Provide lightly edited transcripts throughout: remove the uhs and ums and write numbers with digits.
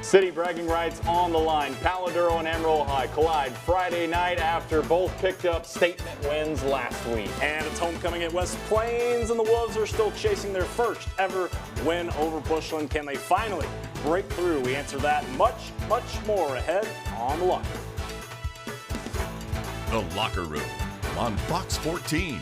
City bragging rights on the line. Paladuro and Amarillo High collide Friday night after both picked up statement wins last week. And it's homecoming at West Plains, and the Wolves are still chasing their first ever win over Bushland. Can they finally break through? We answer that and much more ahead on The Locker Room. The Locker Room on Fox 14.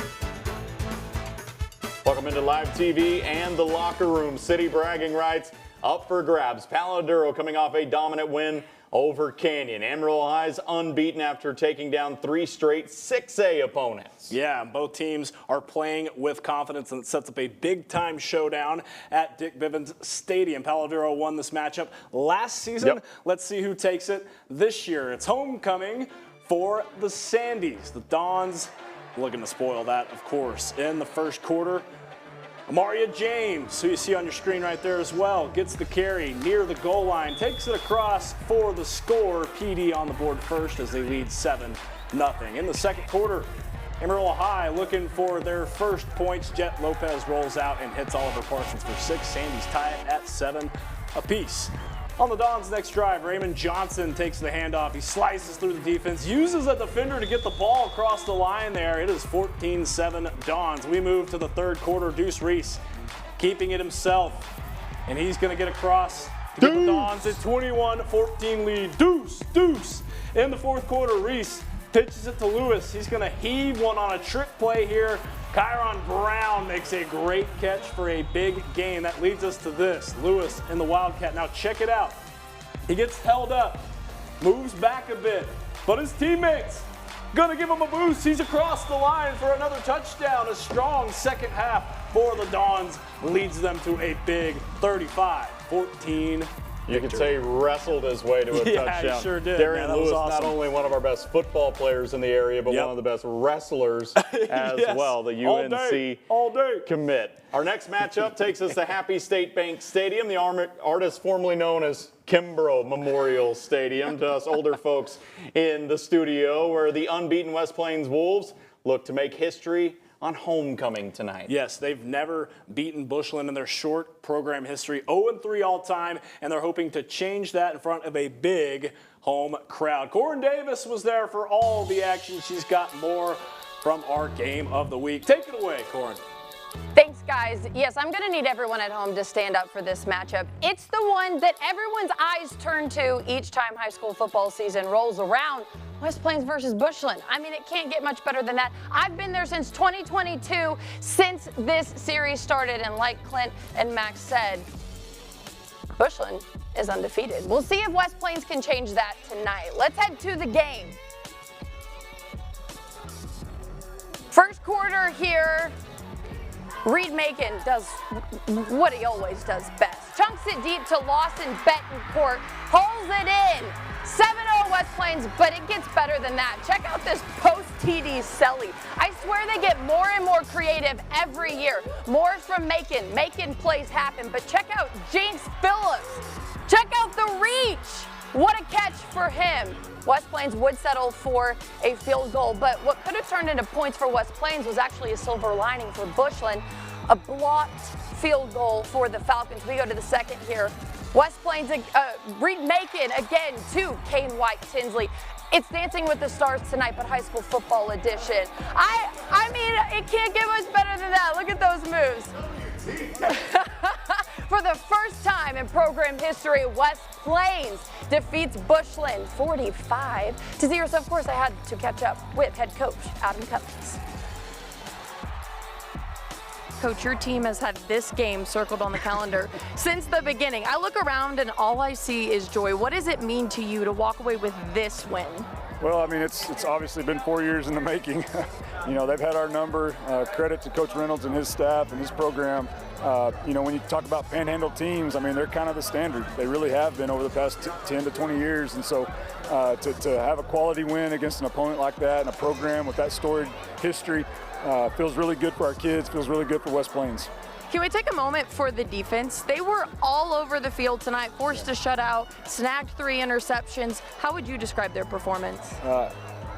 Welcome into live TV and The Locker Room. City bragging rights up for grabs. Paladuro coming off a dominant win over Canyon. Amarillo High's unbeaten after taking down 3 straight 6A opponents. Yeah, both teams are playing with confidence, and it sets up a big-time showdown at Dick Bivens Stadium. Paladuro won this matchup last season. Yep. Let's see who takes it this year. It's homecoming for the Sandies. The Dons looking to spoil that, of course. In the first quarter, Amaria James, who you see on your screen right there as well, gets the carry near the goal line, takes it across for the score. PD on the board first as they lead 7-0. In the second quarter, Amarillo High looking for their first points. Jet Lopez rolls out and hits Oliver Parsons for 6. Sandies tie it at 7 apiece. On the Dons' next drive, Raymond Johnson takes the handoff. He slices through the defense, uses a defender to get the ball across the line there. It is 14-7 Dons. We move to the third quarter. Deuce Reese keeping it himself, and he's going to get across to get the Dons a 21-14 lead. Deuce. In the fourth quarter, Reese pitches it to Lewis. He's going to heave one on a trick play here. Kyron Brown makes a great catch for a big gain. That leads us to this. Lewis in the Wildcat. Now check it out. He gets held up, moves back a bit, but his teammates gonna give him a boost. He's across the line for another touchdown. A strong second half for the Dons leads them to a big 35-14. You could say wrestled his way to a touchdown. Yeah, he sure did. Darian Man, Lewis, awesome. not only one of our best football players in the area, but one of the best wrestlers as Yes. well. The UNC All day. commit. Our next matchup takes us to Happy State Bank Stadium, the artist formerly known as Kimbrough Memorial Stadium, to us older folks in the studio, where the unbeaten West Plains Wolves look to make history on homecoming tonight. Yes, they've never beaten Bushland in their short program history, 0-3 all time, and they're hoping to change that in front of a big home crowd. Corin Davis was there for all the action. She's got more from our game of the week. Take it away, Corin. Thanks, guys. Yes, I'm going to need everyone at home to stand up for this matchup. It's the one that everyone's eyes turn to each time high school football season rolls around. West Plains versus Bushland. I mean, it can't get much better than that. I've been there since 2022, since this series started, and like Clint and Max said, Bushland is undefeated. We'll see if West Plains can change that tonight. Let's head to the game. First quarter here. Reed Macon does what he always does best. Chunks it deep to Lawson Betancourt, holds it in. 7-0 West Plains, but it gets better than that. Check out this post-TD Selly. I swear they get more and more creative every year. More from Macon. Macon plays happen, but check out Jinx Phillips. Check out the reach. What a catch for him. West Plains would settle for a field goal, but what could have turned into points for West Plains was actually a silver lining for Bushland. A blocked field goal for the Falcons. We go to the second here. West Plains, Reed Macon again to Kane White Tinsley. It's Dancing with the Stars tonight, but high school football edition. I mean, it can't get much better than that. Look at those moves. For the first time in program history, West Plains defeats Bushland 45-0. So of course I had to catch up with head coach Adam Cummings. Coach, your team has had this game circled on the calendar since the beginning. I look around and all I see is joy. What does it mean to you to walk away with this win? Well, I mean, it's obviously been 4 years in the making. You know, they've had our number. Credit to Coach Reynolds and his staff and his program. You know, when you talk about panhandle teams, I mean, they're kind of the standard. They really have been over the past 10 to 20 years. And so to have a quality win against an opponent like that and a program with that storied history feels really good for our kids, feels really good for West Plains. Can we take a moment for the defense? They were all over the field tonight, forced a shutout, snagged 3 interceptions. How would you describe their performance?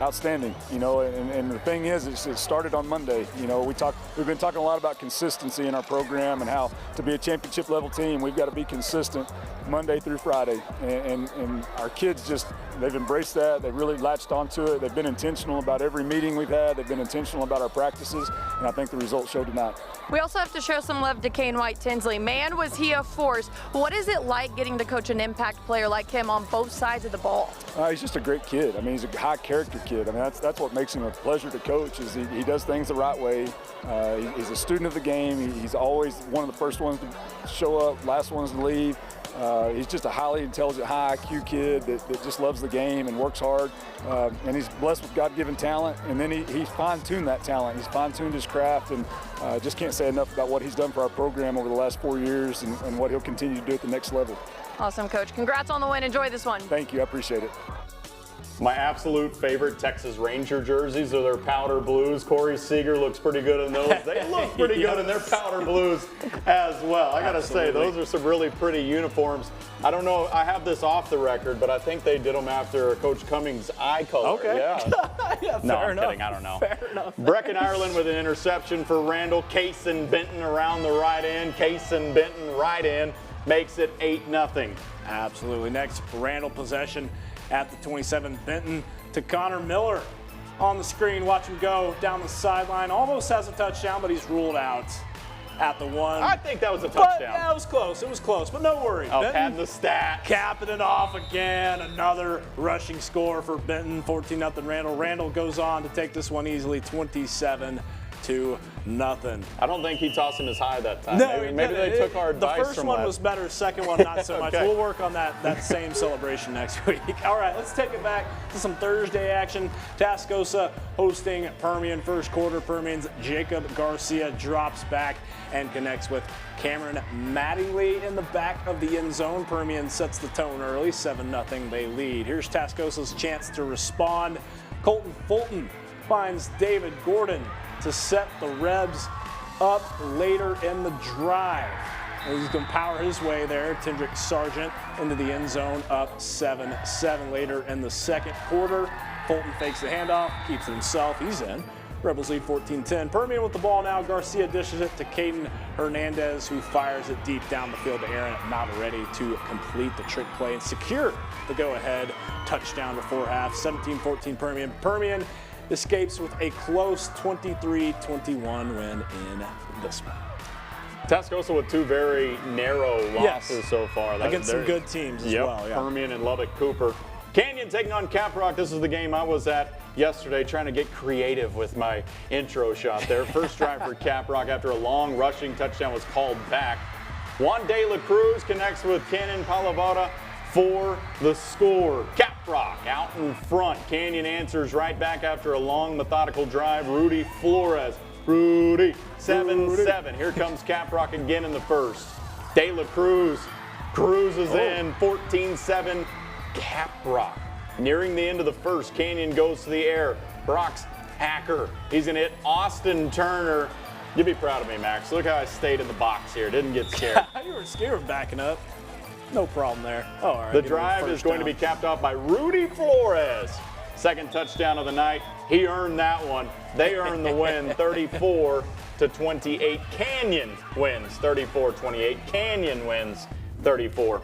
outstanding. And the thing is, it started on Monday. We've been talking a lot about consistency in our program and how to be a championship level team, we've got to be consistent Monday through Friday. And our kids they've embraced that. They've really latched onto it. They've been intentional about every meeting we've had. They've been intentional about our practices, and I think the results show tonight. We also have to show some love to Kane White Tinsley. Man, was he a force. What is it like getting to coach an impact player like him on both sides of the ball? He's just a great kid. He's a high character kid. That's what makes him a pleasure to coach, is he does things the right way. He's a student of the game. He's always one of the first ones to show up, last ones to leave. He's just a highly intelligent, high IQ kid that just loves the game and works hard. And he's blessed with God-given talent. And then he fine-tuned that talent. He's fine-tuned his craft, and just can't say enough about what he's done for our program over the last 4 years and what he'll continue to do at the next level. Awesome, Coach. Congrats on the win. Enjoy this one. Thank you. I appreciate it. My absolute favorite Texas Ranger jerseys are their powder blues. Corey Seager looks pretty good in those. They look pretty good in their powder blues as well. I got to say, those are some really pretty uniforms. I don't know, I have this off the record, but I think they did them after Coach Cummings' eye color. Okay. Yeah. No, I'm kidding. I don't know. Fair enough. Brecken Ireland with an interception for Randall. Kaysen Benton around the right end. Kaysen Benton right in. Makes it 8-0. Absolutely. Next, Randall possession at the 27. Benton to Connor Miller on the screen. Watch him go down the sideline. Almost has a touchdown, but he's ruled out at the 1. I think that was a But touchdown. yeah, it was close. It was close, but no worry. Oh, Benton padding the stats. capping it off again. Another rushing score for Benton. 14-0 Randall. Randall goes on to take this one easily, 27-0. I don't think he tossed him as high that time. No, maybe they took our advice The first from one that. was better, second one not so much. Okay. We'll work on that same celebration next week. All right, let's take it back to some Thursday action. Tascosa hosting Permian. First quarter, Permian's Jacob Garcia drops back and connects with Cameron Mattingly in the back of the end zone. Permian sets the tone early, 7-0 they lead. Here's Tascosa's chance to respond. Colton Fulton finds David Gordon to set the Rebs up later in the drive. He's going to power his way there. Tendrick Sargent into the end zone, up 7-7 later in the second quarter. Fulton fakes the handoff, keeps it himself. He's in. Rebels lead 14-10. Permian with the ball now. Garcia dishes it to Caden Hernandez, who fires it deep down the field to Aaron Navarrete to complete the trick play and secure the go-ahead touchdown before half. 17-14 Permian. Permian escapes with a close 23-21 win in this one. Tascosa with two very narrow losses so far. Against some good teams as well. Yeah. Permian and Lubbock Cooper. Canyon taking on Caprock. This is the game I was at yesterday, trying to get creative with my intro shot there. First drive for Caprock after a long rushing touchdown was called back. Juan De La Cruz connects with Cannon Palavada for the score. Caprock out in front. Canyon answers right back after a long methodical drive. Rudy Flores. Rudy, 7-7. Here comes Caprock again in the first. De La Cruz cruises in, 14-7. Caprock. Nearing the end of the first, Canyon goes to the air. Brock's Hacker. He's going to hit Austin Turner. You'll be proud of me, Max. Look how I stayed in the box here. Didn't get scared. You were scared of backing up. No problem there. Oh, all right. The drive is going to be capped off by Rudy Flores. Second touchdown of the night. He earned that one. They earned the win, 34-28. Canyon wins, 34-28. Canyon wins, 34-28.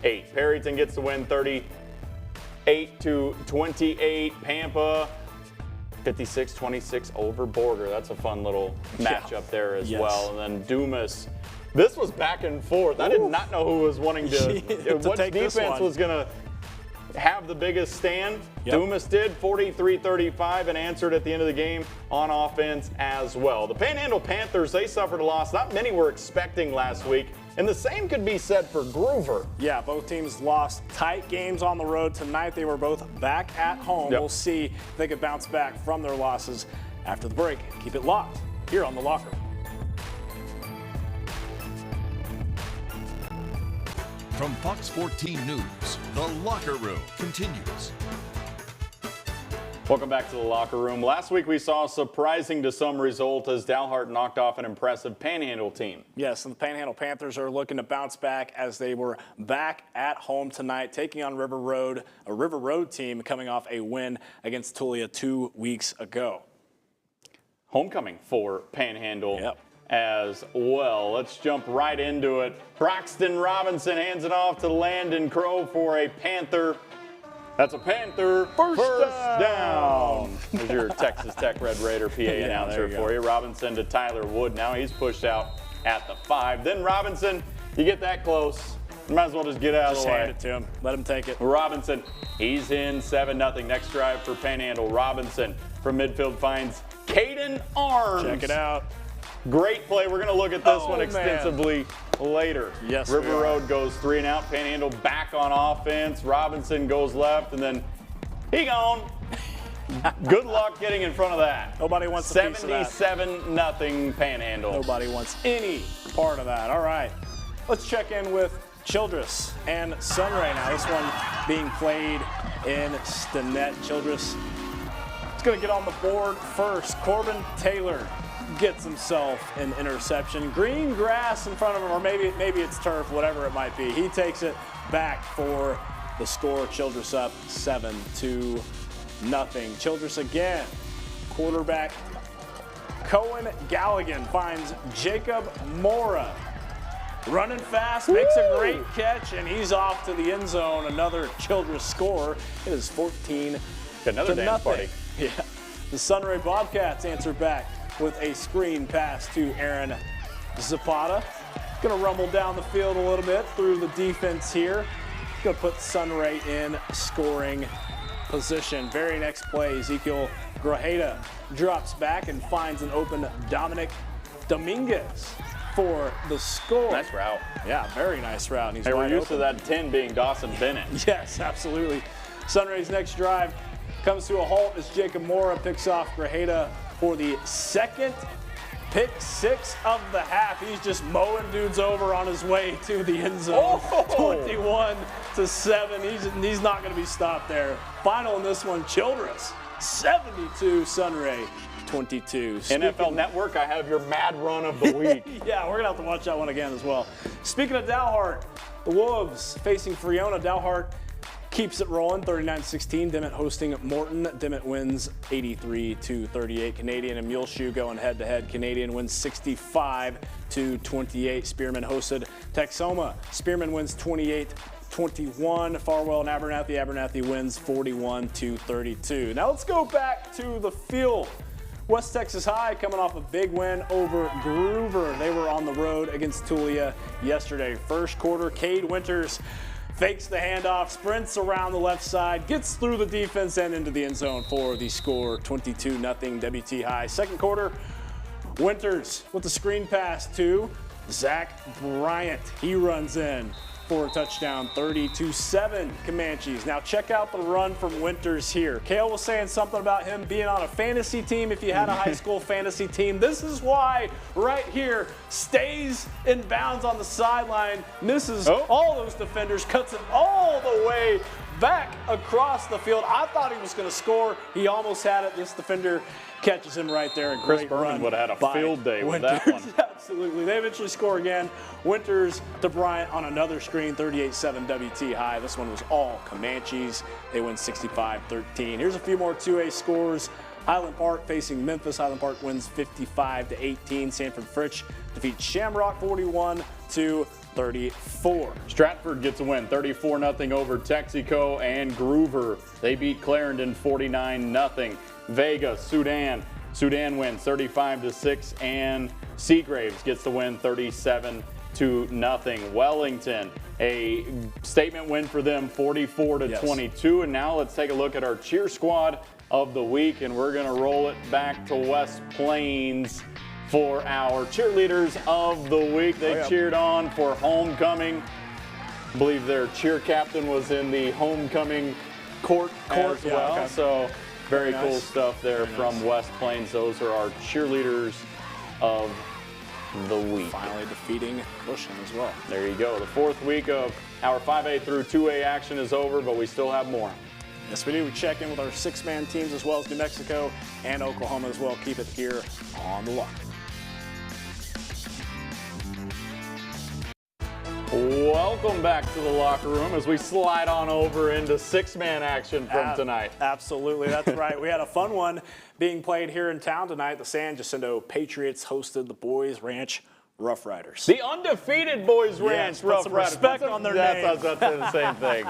Perryton gets the win, 38-28. Pampa, 56-26 over Border. That's a fun little matchup there as well. And then Dumas. This was back and forth. I did not know who was wanting to what take this defense one. was going to have the biggest stand. Dumas did, 43-35, and answered at the end of the game on offense as well. The Panhandle Panthers, they suffered a loss not many were expecting last week, and the same could be said for Groover. Yeah, both teams lost tight games on the road. Tonight they were both back at home. We'll see if they could bounce back from their losses after the break. Keep it locked here on The Locker. From Fox 14 News, The Locker Room continues. Welcome back to the locker room. Last week we saw a surprising to some result as Dalhart knocked off an impressive Panhandle team. Yes, and the Panhandle Panthers are looking to bounce back as they were back at home tonight, taking on River Road, a River Road team coming off a win against Tulia 2 weeks ago. Homecoming for Panhandle as well. Let's jump right into it. Broxton Robinson hands it off to Landon Crow for a Panther. That's a Panther first down. There's your Texas Tech Red Raider PA announcer for you. Robinson to Tyler Wood. Now he's pushed out at the 5. Then Robinson, you get that close, you might as well just get out of the way. Hand it to him. Let him take it. Robinson, he's in 7-0. Next drive for Panhandle. Robinson from midfield finds Caden Arms. Check it out. Great play. We're going to look at this one extensively later. Yes, River Road goes 3 and out. Panhandle back on offense. Robinson goes left, and then he gone. Good luck getting in front of that. Nobody wants a piece of that. 77-0 Panhandle. Nobody wants any part of that. All right, let's check in with Childress and Sunray now. This one being played in Stinnett. Childress is going to get on the board first. Corbin Taylor gets himself an interception. Green grass in front of him, or maybe it's turf, whatever it might be. He takes it back for the score. Childress up 7-0. Childress again. Quarterback Cohen Galligan finds Jacob Mora. Running fast, makes a great catch, and he's off to the end zone. Another Childress score. It is 14-0. Another dance party. Yeah. The Sunray Bobcats answer back with a screen pass to Aaron Zapata. Gonna rumble down the field a little bit through the defense here. Gonna put Sunray in scoring position. Very next play, Ezekiel Grajeda drops back and finds an open Dominic Dominguez for the score. Nice route. Yeah, very nice route. And he's hey, we're wide used open. to that 10 being Dawson Bennett. Yes, absolutely. Sunray's next drive comes to a halt as Jacob Mora picks off Grajeda for the second pick 6 of the half. He's just mowing dudes over on his way to the end zone. 21-7. He's not going to be stopped there. Final in this one, Childress 72, Sunray 22. NFL Network, I have your mad run of the week. Yeah, we're going to have to watch that one again as well. Speaking of Dalhart, the Wolves facing Friona. Dalhart keeps it rolling, 39-16. Dimmitt hosting Morton. Dimmitt wins 83-38. Canadian and Muleshoe going head-to-head. Canadian wins 65-28. Spearman hosted Texoma. Spearman wins 28-21. Farwell and Abernathy. Abernathy wins 41-32. Now let's go back to the field. West Texas High coming off a big win over Groover. They were on the road against Tulia yesterday. First quarter, Cade Winters fakes the handoff, sprints around the left side, gets through the defense and into the end zone for the score, 22-0 WT High. Second quarter, Winters with the screen pass to Zach Bryant. He runs in for a touchdown, 30-7 Comanches. Now check out the run from Winters here. Kale was saying something about him being on a fantasy team if you had a high school fantasy team. This is why right here, stays in bounds on the sideline, misses all those defenders, cuts it all the way back across the field. I thought he was going to score. He almost had it. This defender catches him right there. Chris Berman would have had a field day with that one. Absolutely. They eventually score again. Winters to Bryant on another screen, 38-7 WT High. This one was all Comanches. They win 65-13. Here's a few more 2A scores. Highland Park facing Memphis. Highland Park wins 55-18. Sanford Fritch defeats Shamrock 41-34. Stratford gets a win, 34-0 over Texaco, and Groover. They beat Clarendon 49-0. Vega, Sudan wins 35-6, and Seagraves gets the win 37-0. Wellington, a statement win for them, 44-22. Yes. And now let's take a look at our cheer squad of the week, and we're going to roll it back to West Plains for our cheerleaders of the week. They cheered on for homecoming. I believe their cheer captain was in the homecoming court as well. Okay. So very cool stuff there from West Plains. Those are our cheerleaders of the week. Finally defeating Cushing as well. There you go. The fourth week of our 5A through 2A action is over, but we still have more. Yes, we do. We check in with our six-man teams as well as New Mexico and Oklahoma as well. Keep it here on the Locker. Welcome back to the locker room as we slide on over into six-man action from tonight. Absolutely, that's right. We had a fun one being played here in town tonight. The San Jacinto Patriots hosted the Boys Ranch Rough Riders. The undefeated Boys Ranch Rough some Riders. respect on their name. That's the same thing.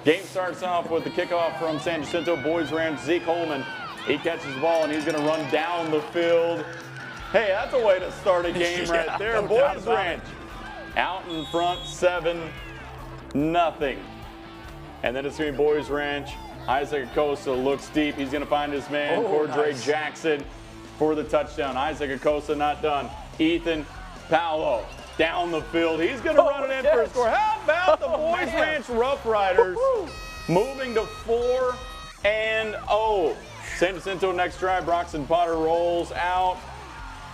Game starts off with the kickoff from San Jacinto Boys Ranch. Zeke Holman, he catches the ball and he's going to run down the field. Hey, that's a way to start a game right there. No doubt Boys about Ranch out in front, 7-0. And then it's going to be Boys Ranch. Isaac Acosta looks deep. He's going to find his man, Cordray nice. Jackson, for the touchdown. Isaac Acosta not done. Ethan Paolo down the field. He's going to run it in for a score. How about the Boys Ranch Rough Riders moving to 4-0? San Jacinto next drive. Broxton Potter rolls out.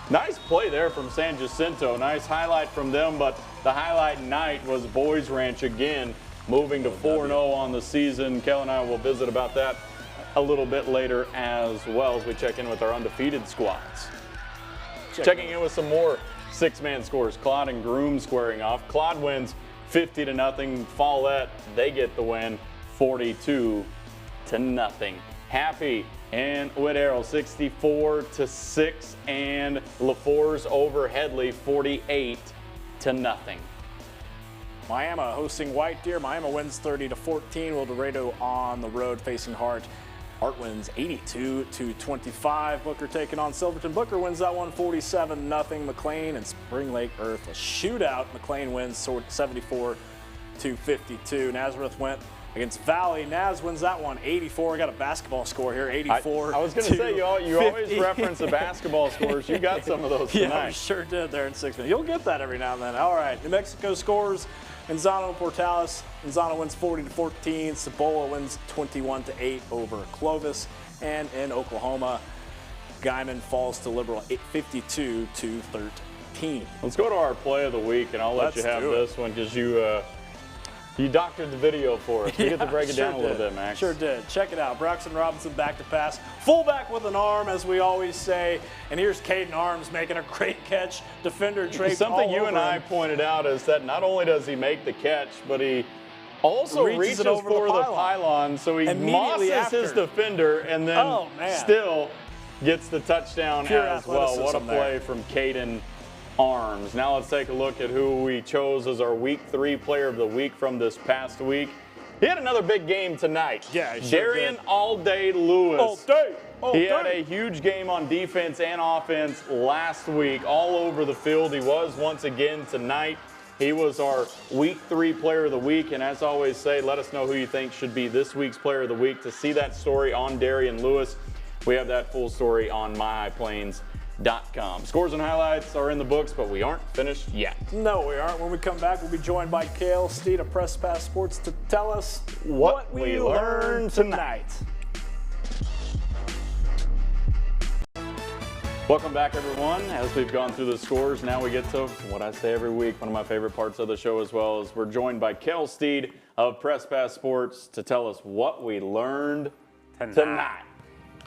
Nice play there from San Jacinto. Nice highlight from them, but the highlight night was Boys Ranch again, moving to 4-0 on the season. Kel and I will visit about that a little bit later as well as we check in with our undefeated squads. Checking in with some more six-man scores. Claude and Groom squaring off. Claude wins 50-0. Follett, they get the win 42-0. Happy and Woodarrow 64-6, and LaFours over Headley 48-0. Miami hosting White Deer. Miami wins 30-14. Will Dorado on the road facing Hart. Hart wins 82-25. Booker taking on Silverton. Booker wins that one 47-0. McLean and Spring Lake Earth a shootout. McLean wins 74-52. Nazareth went against Valley. Naz wins that one 84. I got a basketball score here, 84. I was going to say, you always reference the basketball scores. You got some of those tonight. Yeah, we sure did there in 6 minutes. You'll get that every now and then. All right, New Mexico scores. Enzano Portales. Enzano wins 40-14. Cibola wins 21-8 over Clovis. And in Oklahoma, Guyman falls to Liberal 52-13. Let's go to our play of the week, and I'll let you have this one because you doctored the video for us. You get to break it down a little bit, Max. Sure did. Check it out. Braxton Robinson back to pass. Fullback with an arm, as we always say. And here's Caden Arms making a great catch. Defender draped Something all you over and I him. pointed out is that not only does he make the catch, but he also reaches it over for the the pylon. So he Immediately mosses after. his defender and then still gets the touchdown Pure as well. What a athleticism play there. from Caden Arms. Now let's take a look at who we chose as our Week 3 Player of the Week from this past week. He had another big game tonight. Yeah, he sure Darian did. All Day Lewis. All day. He had a huge game on defense and offense last week, all over the field. He was once again tonight. He was our Week 3 Player of the Week, and as I always say, let us know who you think should be this week's Player of the Week. To see that story on Darian Lewis, we have that full story on myhighplains.com. Scores and highlights are in the books, but we aren't finished yet. No, we aren't. When we come back, we'll be joined by Cale Steed of Press Pass Sports to tell us what we learned tonight. Welcome back, everyone. As we've gone through the scores, now we get to what I say every week, one of my favorite parts of the show as well, is we're joined by Cale Steed of Press Pass Sports to tell us what we learned tonight.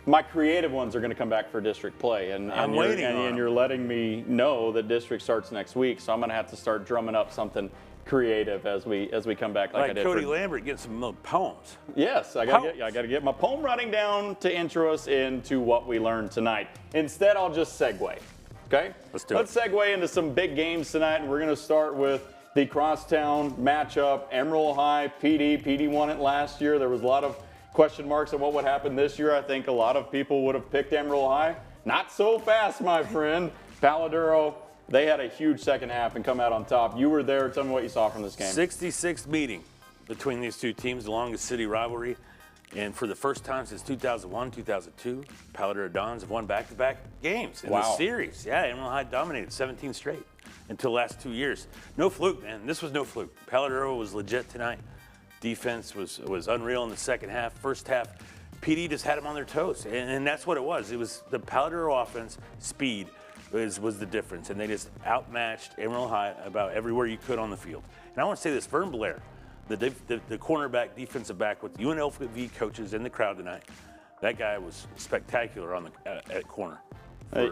My creative ones are going to come back for district play, and you're letting me know that district starts next week, so I'm going to have to start drumming up something creative as we come back like I did. Cody Lambert getting some poems. Yes, I got to get my poem writing down to intro us into what we learned tonight. Instead, I'll just segue. Okay? Let's do Let's segue into some big games tonight, and we're going to start with the crosstown matchup. Emerald High, PD. PD won it last year. There was a lot of question marks on what would happen this year. I think a lot of people would have picked Emerald High. Not so fast, my friend. Paladuro, they had a huge second half and come out on top. You were there. Tell me what you saw from this game. 66th meeting between these two teams, the longest city rivalry. And for the first time since 2001, 2002, Paladuro Dons have won back-to-back games in the series. Yeah, Emerald High dominated 17 straight until the last 2 years. No fluke, man. This was no fluke. Paladuro was legit tonight. Defense was unreal in the second half. First half, PD just had them on their toes, and that's what it was. It was the Paladuro offense, speed was the difference, and they just outmatched Emerald High about everywhere you could on the field. And I want to say this, Vern Blair, the cornerback, defensive back with UNLV coaches in the crowd tonight. That guy was spectacular on the at corner. They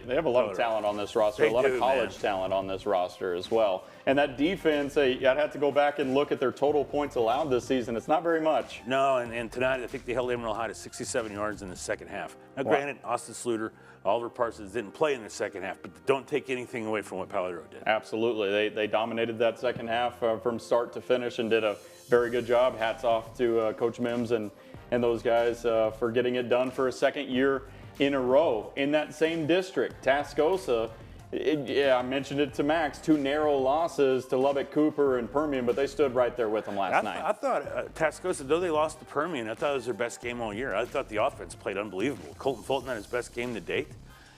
have a lot of talent on this roster, a lot of college talent on this roster as well. And that defense, I'd have to go back and look at their total points allowed this season. It's not very much. No, and tonight I think they held Emerald High to 67 yards in the second half. Now, granted, Austin Sluter, Oliver Parsons didn't play in the second half, but don't take anything away from what Palero did. Absolutely. They dominated that second half from start to finish and did a very good job. Hats off to Coach Mims and those guys for getting it done for a second year in a row. In that same district, Tascosa, I mentioned it to Max, 2 narrow losses to Lubbock Cooper and Permian, but they stood right there with them last night. I thought Tascosa, though they lost to Permian, I thought it was their best game all year. I thought the offense played unbelievable. Colton Fulton had his best game to date.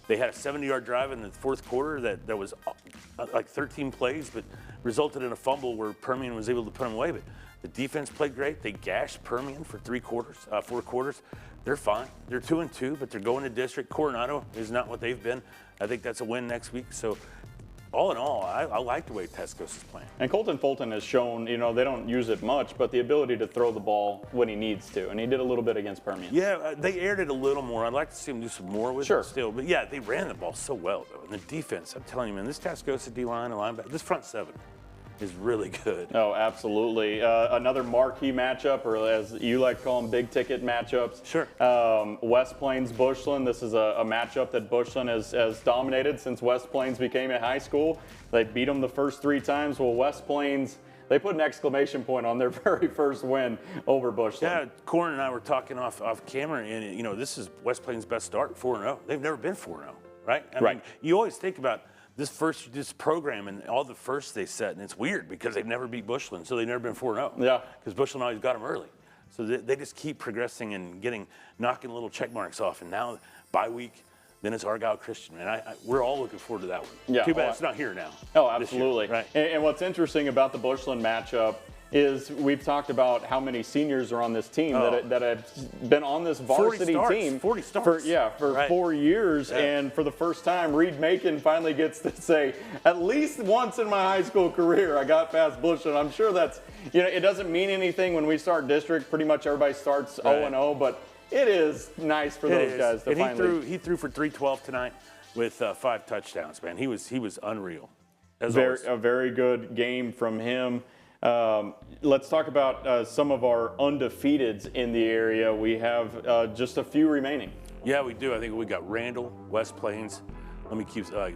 They had a 70-yard drive in the fourth quarter that was like 13 plays, but resulted in a fumble where Permian was able to put them away. But the defense played great. They gashed Permian for 4 quarters. They're fine. They're 2-2, but they're going to district. Coronado is not what they've been. I think that's a win next week. So all in all, I like the way Tascosa's playing. And Colton Fulton has shown, they don't use it much, but the ability to throw the ball when he needs to. And he did a little bit against Permian. Yeah, they aired it a little more. I'd like to see him do some more with it still. But yeah, they ran the ball so well, though. And the defense, I'm telling you, man, this Tascosa D-line and linebacker, this front seven is really good. Oh, absolutely. Another marquee matchup, or as you like to call them, big ticket matchups. Sure. West Plains Bushland. This is a matchup that Bushland has dominated since West Plains became a high school. They beat them the first 3 times. Well, West Plains, they put an exclamation point on their very first win over Bushland. Yeah, Corin and I were talking off camera, and this is West Plains' best start, 4-0. They've never been 4-0, right? I mean, you always think about this program and all the firsts they set, and it's weird because they've never beat Bushland, so they've never been 4-0. Yeah. Because Bushland always got them early. So they just keep progressing and knocking little check marks off. And now, bye week, then it's Argyle Christian. And we're all looking forward to that one. Yeah. Too bad it's not here now. Oh, absolutely. Right. And what's interesting about the Bushland matchup is we've talked about how many seniors are on this team that have been on this varsity team 40 starts. for 4 years. Yeah. And for the first time, Reed Macon finally gets to say, at least once in my high school career, I got past Bushland. I'm sure that's, it doesn't mean anything when we start district. Pretty much everybody starts 0-0, but it is nice for those guys to and finally. He threw for 312 tonight with 5 touchdowns, man. He was unreal. A very good game from him. Let's talk about some of our undefeateds in the area. We have just a few remaining. Yeah, we do. I think we got Randall, West Plains. Let me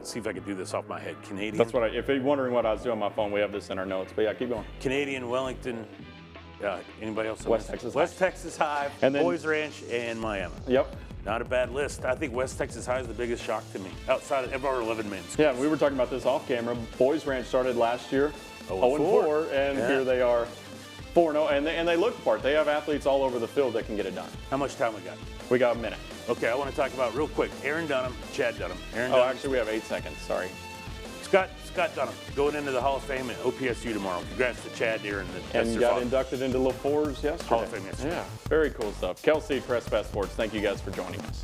see if I can do this off my head. Canadian. That's what if you're wondering what I was doing on my phone, we have this in our notes. But yeah, keep going. Canadian, Wellington. Anybody else? West Texas High, and then Boys Ranch, and Miami. Yep. Not a bad list. I think West Texas High is the biggest shock to me outside of our 11-man schools. Yeah, we were talking about this off camera. Boys Ranch started last year 0-4, and here they are 4-0, and they look the part. They have athletes all over the field that can get it done. How much time we got? We got a minute. Okay, I want to talk about real quick. Aaron Dunham, Chad Dunham. Actually, we have 8 seconds. Sorry. Scott Dunham going into the Hall of Fame at OPSU tomorrow. Congrats to Chad Deere and got inducted into LaFour's yesterday. Hall of Fame yesterday. Yeah, very cool stuff. Kelsey, Press Fest Sports, thank you guys for joining us.